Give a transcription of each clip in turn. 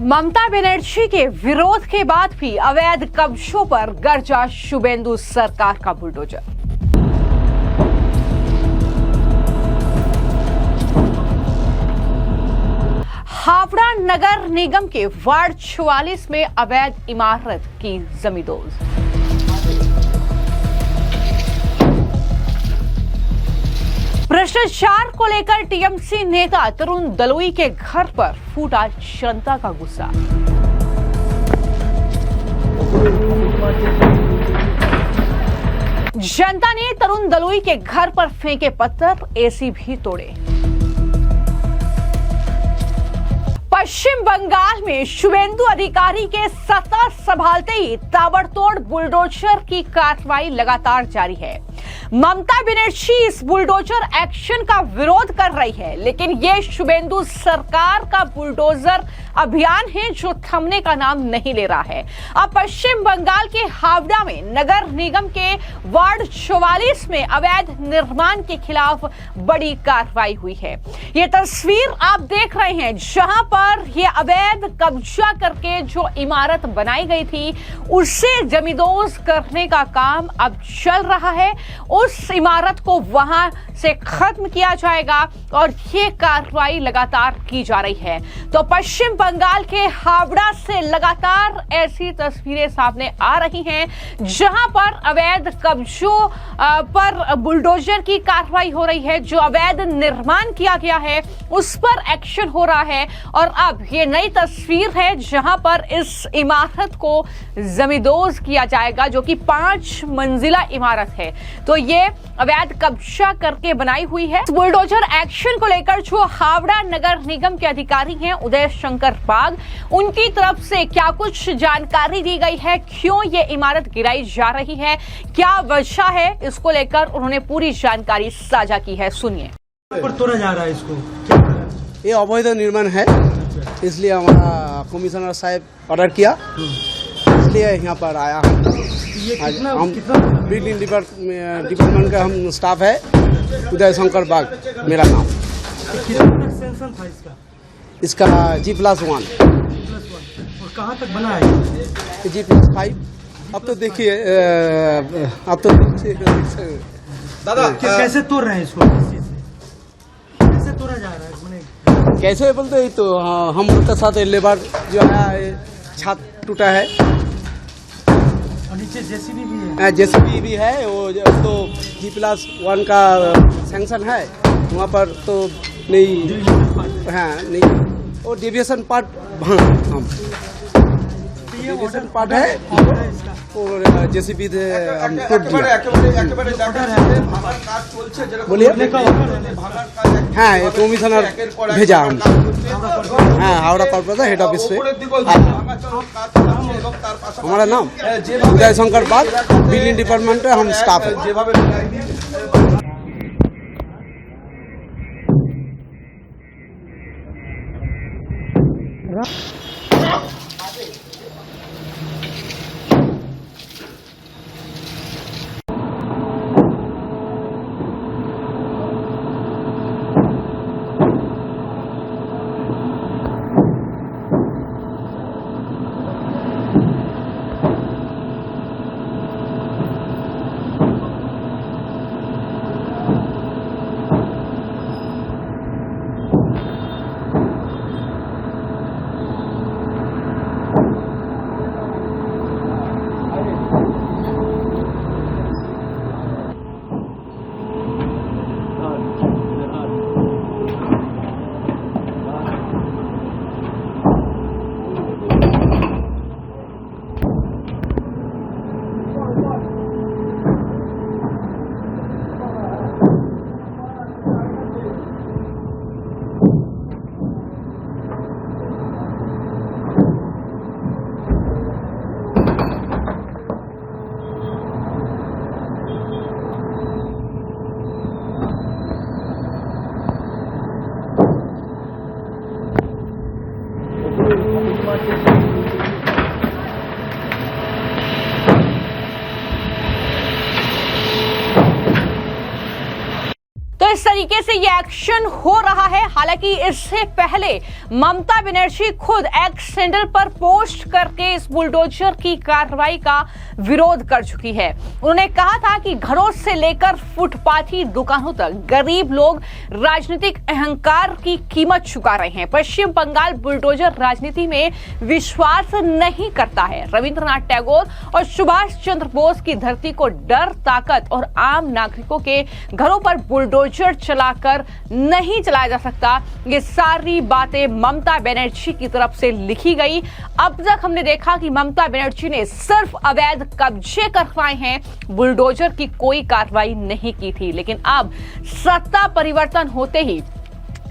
ममता बनर्जी के विरोध के बाद भी अवैध कब्जों पर गरजा शुभेंदु सरकार का बुलडोजर। हावड़ा नगर निगम के वार्ड 44 में अवैध इमारत की जमींदोज। भ्रष्टाचार को लेकर टीएमसी नेता तरुण दलोई के घर पर फूटा जनता का गुस्सा। जनता ने तरुण दलोई के घर पर फेंके पत्थर, एसी भी तोड़े। पश्चिम बंगाल में शुभेंदु अधिकारी के सत्ता संभालते ही ताबड़तोड़ बुलडोजर की कार्रवाई लगातार जारी है। ममता बनर्जी इस बुलडोजर एक्शन का विरोध कर रही है, लेकिन ये शुभेंदु सरकार का बुलडोजर अभियान है जो थमने का नाम नहीं ले रहा है। अब पश्चिम बंगाल के हावड़ा में नगर निगम के वार्ड 44 में अवैध निर्माण के खिलाफ बड़ी कार्रवाई हुई है। ये तस्वीर आप देख रहे हैं जहां पर ये अवैध कब्जा करके जो इमारत बनाई गई थी उसे जमींदोज करने का काम अब चल रहा है। उस इमारत को वहां से खत्म किया जाएगा और ये कार्रवाई लगातार की जा रही है। तो पश्चिम बंगाल के हावड़ा से लगातार ऐसी तस्वीरें सामने आ रही हैं जहां पर अवैध कब्जों पर बुलडोजर की कार्रवाई हो रही है। जो अवैध निर्माण किया गया है उस पर एक्शन हो रहा है और अब ये नई तस्वीर है जहां पर इस इमारत को जमींदोज किया जाएगा जो कि 5 मंजिला इमारत है। तो ये अवैध कब्जा करके बनाई हुई है। बुलडोजर एक्शन को लेकर जो हावड़ा नगर निगम के अधिकारी हैं उदय शंकर बाग, उनकी तरफ से क्या कुछ जानकारी दी गई है, क्यों ये इमारत गिराई जा रही है, क्या वजह है, इसको लेकर उन्होंने पूरी जानकारी साझा की है। सुनिए। पर तोड़ा जा रहा है इसको, ये अवैध निर्माण है, इसलिए हमारा कमिश्नर साहब ऑर्डर किया, इसलिए यहाँ पर आया। हम बिल्डिंग डिपार्टमेंट का हम स्टाफ है। उदय शंकर बाग मेरा नाम। कितना सेंशन था इसका G+1। और कहाँ तक बना है? G+5। अब तो देखिए, अब तो दादा कैसे तोड़ रहे हैं इसको? कैसे तोड़ा जा रहा है? कैसे बोलते हैं तो हम लोग के साथ लेबर जो है छत टूटा है और नीचे जेसीबी भी है। जेसीबी भी है। वो तो G+1 का सैंक्शन है, वहाँ पर तो नहीं, हाँ नहीं। और डेविएशन पार्ट हम डेविएशन पार्ट है और जेसीबी हम टूट दिया। बोलिए। हाँ, ये कमिश्नर भेजा हम, हाँ हावड़ा कॉर्पोरेशन हेड ऑफिस से। हमारा नाम उदय शंकर बाग, बिल्डिंग डिपार्टमेंट में हम स्टाफ है। तरीके से ये एक्शन हो रहा है, हालांकि इससे पहले ममता बनर्जी खुद एक्स हैंडल पर पोस्ट करके इस बुलडोजर की कार्रवाई का विरोध कर चुकी है। उन्होंने कहा था कि घरों से लेकर फुटपाथी दुकानों तक गरीब लोग राजनीतिक अहंकार की कीमत चुका रहे हैं। पश्चिम बंगाल बुलडोजर राजनीति में विश्वास नहीं करता है। रविंद्रनाथ टैगोर और सुभाष चंद्र बोस की धरती को डर, ताकत और आम नागरिकों के घरों पर बुलडोजर चलाकर नहीं चलाया जा सकता। ये सारी बातें ममता बनर्जी की तरफ से लिखी गई। अब तक हमने देखा कि ममता बनर्जी ने सिर्फ अवैध कब्जे करवाए हैं, बुलडोजर की कोई कार्रवाई नहीं की थी। लेकिन अब सत्ता परिवर्तन होते ही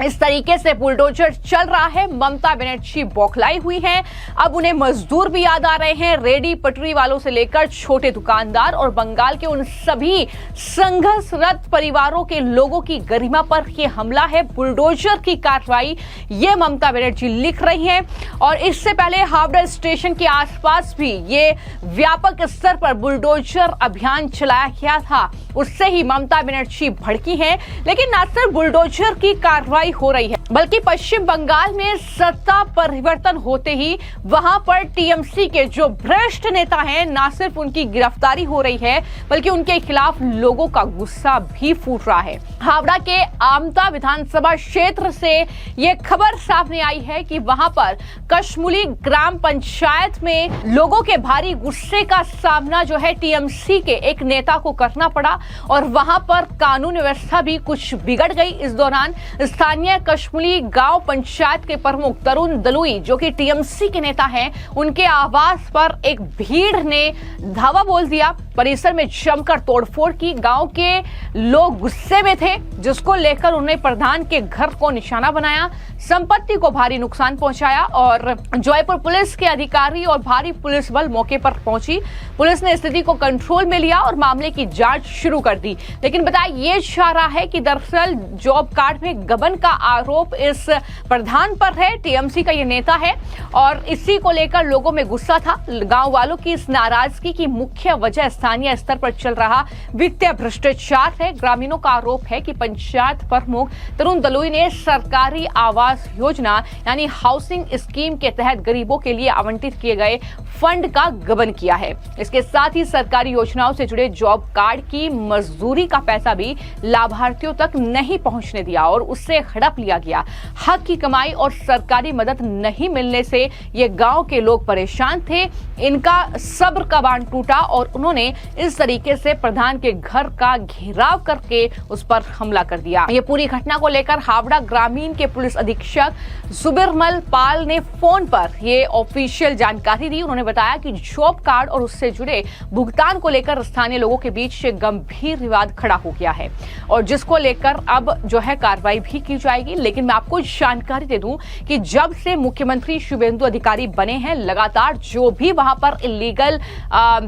इस तरीके से बुलडोजर चल रहा है। ममता बनर्जी बौखलाई हुई हैं। अब उन्हें मजदूर भी याद आ रहे हैं, रेडी पटरी वालों से लेकर छोटे दुकानदार और बंगाल के उन सभी संघर्षरत परिवारों के लोगों की गरिमा पर यह हमला है, बुलडोजर की कार्रवाई, ये ममता बनर्जी लिख रही हैं। और इससे पहले हावड़ा स्टेशन के आसपास भी ये व्यापक स्तर पर बुलडोजर अभियान चलाया गया था, उससे ही ममता बनर्जी भड़की हैं। लेकिन न सिर्फ बुलडोजर की कार्रवाई हो रही है, बल्कि पश्चिम बंगाल में सत्ता परिवर्तन होते ही वहां पर टीएमसी के जो भ्रष्ट नेता हैं, न सिर्फ उनकी गिरफ्तारी हो रही है, बल्कि उनके खिलाफ लोगों का गुस्सा भी फूट रहा है। हावड़ा के आमता विधानसभा क्षेत्र से यह खबर सामने आई है कि वहां पर कशमुली ग्राम पंचायत में लोगों के भारी गुस्से का सामना जो है टीएमसी के एक नेता को करना पड़ा और वहां पर कानून व्यवस्था भी कुछ बिगड़ गई। इस दौरान स्थानीय कशमुली गांव पंचायत के प्रमुख तरुण दलुई, जो कि टीएमसी के नेता हैं, उनके आवास पर एक भीड़ ने धावा बोल दिया। परिसर में जमकर तोड़फोड़ की। गांव के लोग गुस्से में थे, जिसको लेकर उन्होंने प्रधान के घर को निशाना बनाया, संपत्ति को भारी नुकसान पहुंचाया और जयपुर पुलिस के अधिकारी और भारी पुलिस बल मौके पर पहुंची। पुलिस ने स्थिति को कंट्रोल में लिया और मामले की जांच शुरू कर दी। लेकिन बताया ये जा रहा है कि दरअसल जॉब कार्ड में गबन का आरोप इस प्रधान पर है। टीएमसी का ये नेता है और इसी को लेकर लोगों में गुस्सा था। गांव वालों की इस नाराजगी की मुख्य वजह स्थानीय स्तर पर चल रहा वित्तीय भ्रष्टाचार है। ग्रामीणों का आरोप है कि पंचायत प्रमुख तरुण दलुई ने सरकारी आवास योजना यानी हाउसिंग स्कीम के तहत गरीबों के लिए आवंटित किए गए फंड का गबन किया है। इसके साथ ही सरकारी योजनाओं से जुड़े जॉब कार्ड की मजदूरी का पैसा भी लाभार्थियों तक नहीं पहुंचने दिया और उससे हड़प लिया गया। हक की कमाई और सरकारी मदद नहीं मिलने से ये गांव के लोग परेशान थे। इनका सब्र का बांध टूटा और उन्होंने इस तरीके से प्रधान के घर का घेराव करके उस पर हमला कर दिया। ये पूरी घटना को लेकर हावड़ा ग्रामीण के पुलिस अधीक्षक सुबिरमल पाल ने फोन पर ये ऑफिशियल जानकारी दी। उन्होंने बताया कि जॉब कार्ड और उससे जुड़े भुगतान को लेकर स्थानीय लोगों के बीच गंभीर विवाद खड़ा हो गया है और जिसको लेकर अब जो है कार्रवाई भी की जाएगी। लेकिन मैं आपको जानकारी दे दूं कि जब से मुख्यमंत्री शुभेंदु अधिकारी बने हैं, लगातार जो भी वहां पर इलीगल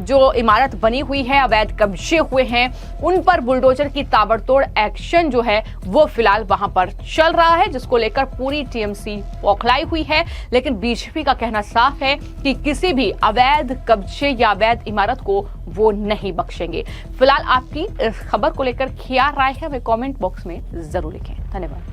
जो इमारत बनी हुई है, अवैध कब्जे हुए हैं, उन पर बुलडोजर की ताबड़तोड़ एक्शन जो है वो फिलहाल वहां पर चल रहा है, जिसको लेकर पूरी टीएमसी बौखलाई हुई है। लेकिन बीजेपी का कहना साफ है कि किसी भी अवैध कब्जे या अवैध इमारत को वो नहीं बख्शेंगे। फिलहाल आपकी इस खबर को लेकर क्या राय है, हमें कमेंट बॉक्स में जरूर लिखें। धन्यवाद।